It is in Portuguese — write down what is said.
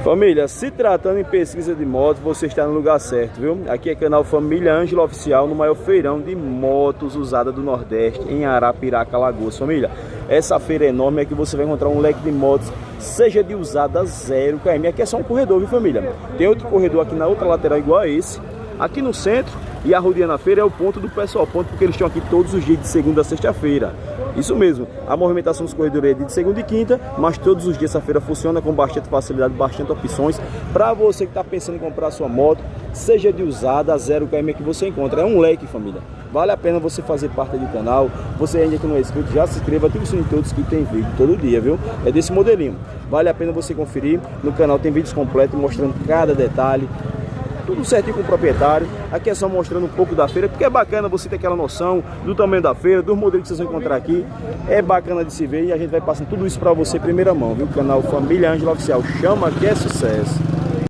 Família, se tratando em pesquisa de motos, você está no lugar certo, viu? Aqui é canal Família Angelo Oficial, no maior feirão de motos usadas do Nordeste, em Arapiraca, Alagoas. Família, essa feira enorme é que você vai encontrar um leque de motos, seja de usada 0 km. Aqui é só um corredor, viu, família? Tem outro corredor aqui na outra lateral igual a esse. Aqui no centro, e a rodeia feira é o ponto do pessoal, ponto porque eles estão aqui todos os dias de segunda a sexta-feira. Isso mesmo, a movimentação dos corredores é de segunda e quinta, mas todos os dias essa feira funciona com bastante facilidade, bastante opções para você que está pensando em comprar sua moto, seja de usada, 0 km que você encontra. É um leque, família. Vale a pena você fazer parte do canal. Você ainda que não é inscrito, já se inscreva, ative o sininho de todos que tem vídeo todo dia, viu? É desse modelinho. Vale a pena você conferir. No canal tem vídeos completos mostrando cada detalhe, tudo certinho com o proprietário. Aqui é só mostrando um pouco da feira, porque é bacana você ter aquela noção do tamanho da feira, dos modelos que vocês vão encontrar aqui. É bacana de se ver e a gente vai passando tudo isso para você em primeira mão, viu? O canal Família Angelo Oficial, chama que é sucesso.